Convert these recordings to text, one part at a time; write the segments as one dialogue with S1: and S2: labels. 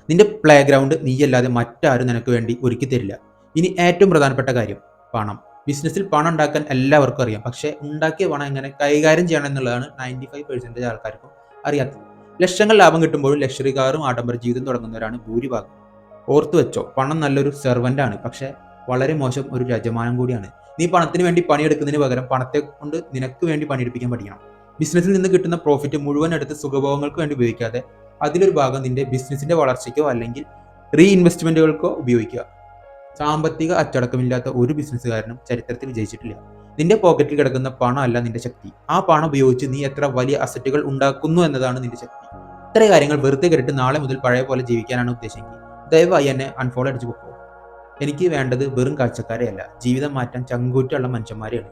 S1: നിന്റെ play ground നീയല്ലാതെ മറ്റാരും നിനക്ക് വേണ്ടി ഒരുക്കി തരില്ല. ഇനി ഏറ്റവും പ്രധാനപ്പെട്ട കാര്യം പണം. ബിസിനസ്സിൽ പണം ഉണ്ടാക്കാൻ എല്ലാവർക്കും അറിയാം. പക്ഷേ ഉണ്ടാക്കിയ പണം എങ്ങനെ കൈകാര്യം ചെയ്യണം എന്നുള്ളതാണ് 95% ആൾക്കാർക്കും അറിയാത്തത്. ലക്ഷങ്ങൾ ലാഭം കിട്ടുമ്പോഴും ലക്ഷറി കാറും ആഡംബര ജീവിതം തുടങ്ങുന്നവരാണ് ഭൂരിഭാഗം. ഓർത്തു വെച്ചോ, പണം നല്ലൊരു സെർവന്റ് ആണ്, പക്ഷേ വളരെ മോശം ഒരു യജമാനൻ കൂടിയാണ്. നീ പണത്തിന് വേണ്ടി പണിയെടുക്കുന്നതിന് പകരം പണത്തെ കൊണ്ട് നിനക്ക് വേണ്ടി പണിയെടുപ്പിക്കാൻ പഠിക്കണം. ബിസിനസ്സിൽ നിന്ന് കിട്ടുന്ന പ്രോഫിറ്റ് മുഴുവൻ എടുത്ത് സുഖഭോഗങ്ങൾക്ക് വേണ്ടി ഉപയോഗിക്കാതെ അതിലൊരു ഭാഗം നിന്റെ ബിസിനസിന്റെ വളർച്ചയ്ക്കോ അല്ലെങ്കിൽ ഇൻവെസ്റ്റ്മെന്റുകൾക്കോ ഉപയോഗിക്കുക. സാമ്പത്തിക അച്ചടക്കമില്ലാത്ത ഒരു ബിസിനസ്സുകാരനും ചരിത്രത്തിൽ വിജയിച്ചിട്ടില്ല. നിന്റെ പോക്കറ്റിൽ കിടക്കുന്ന പണം അല്ല നിന്റെ ശക്തി. ആ പണം ഉപയോഗിച്ച് നീ എത്ര വലിയ അസറ്റുകൾ ഉണ്ടാക്കുന്നു എന്നതാണ് നിന്റെ ശക്തി. ഇത്രയും കാര്യങ്ങൾ വെറുതെ കേട്ടിട്ട് നാളെ മുതൽ പഴയ പോലെ ജീവിക്കാനാണ് ഉദ്ദേശമെങ്കിൽ ദയവായി എന്നെ അൺഫോളോ അടിച്ചു പോകും. എനിക്ക് വേണ്ടത് വെറും കാഴ്ചക്കാരെയല്ല, ജീവിതം മാറ്റാൻ ചങ്കൂറ്റുള്ള മനുഷ്യന്മാരെയാണ്.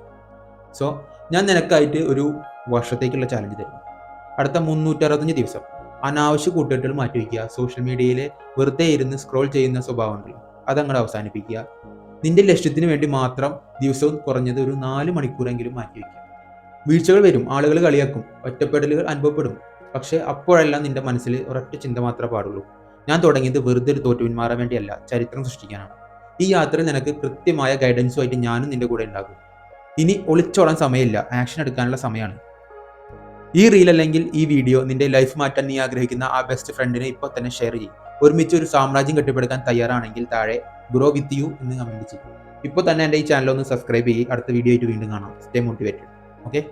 S1: സോ ഞാൻ നിനക്കായിട്ട് ഒരു വർഷത്തേക്കുള്ള ചാലഞ്ച് തരുന്നു. അടുത്ത 365 ദിവസം അനാവശ്യ കൂട്ടുകെട്ടുകൾ മാറ്റിവെക്കുക. സോഷ്യൽ മീഡിയയിൽ വെറുതെ ഇരുന്ന് സ്ക്രോൾ ചെയ്യുന്ന സ്വഭാവം ഉണ്ടല്ലോ, അതങ്ങോട്ട് അവസാനിപ്പിക്കുക. നിന്റെ ലക്ഷ്യത്തിന് വേണ്ടി മാത്രം ദിവസവും കുറഞ്ഞത് ഒരു 4 മണിക്കൂറെങ്കിലും മാറ്റിവെക്കുക. വീഴ്ചകൾ വരും, ആളുകൾ കളിയാക്കും, ഒറ്റപ്പെടലുകൾ അനുഭവപ്പെടും. പക്ഷേ അപ്പോഴെല്ലാം നിന്റെ മനസ്സിൽ ഒരൊറ്റ ചിന്ത മാത്രമേ പാടുള്ളൂ: ഞാൻ തുടങ്ങിയത് വെറുതെ ഒരു തോറ്റു പിന്മാറാൻ വേണ്ടിയല്ല, ചരിത്രം സൃഷ്ടിക്കാനാണ്. ഈ യാത്രയിൽ നിനക്ക് കൃത്യമായ ഗൈഡൻസുമായിട്ട് ഞാനും നിന്റെ കൂടെ ഉണ്ടാകും. ഇനി ഒളിച്ചോടാൻ സമയമില്ല, ആക്ഷൻ എടുക്കാനുള്ള സമയമാണ്. ഈ റീൽ അല്ലെങ്കിൽ ഈ വീഡിയോ നിന്റെ ലൈഫ് മാറ്റാൻ നീ ആഗ്രഹിക്കുന്ന ആ ബെസ്റ്റ് ഫ്രണ്ടിനെ ഇപ്പോൾ തന്നെ ഷെയർ ചെയ്യും. ഒരുമിച്ച് ഒരു സാമ്രാജ്യം കെട്ടിപ്പടുക്കാൻ തയ്യാറാണെങ്കിൽ താഴെ ഗ്രോ വിത്ത് യു എന്ന് കമന്റ് ചെയ്യും. ഇപ്പോൾ തന്നെ എൻ്റെ ഈ ചാനൽ ഒന്ന് സബ്സ്ക്രൈബ് ചെയ്യും. അടുത്ത വീഡിയോ ആയിട്ട് വീണ്ടും കാണാം. Stay motivated. ഓക്കെ.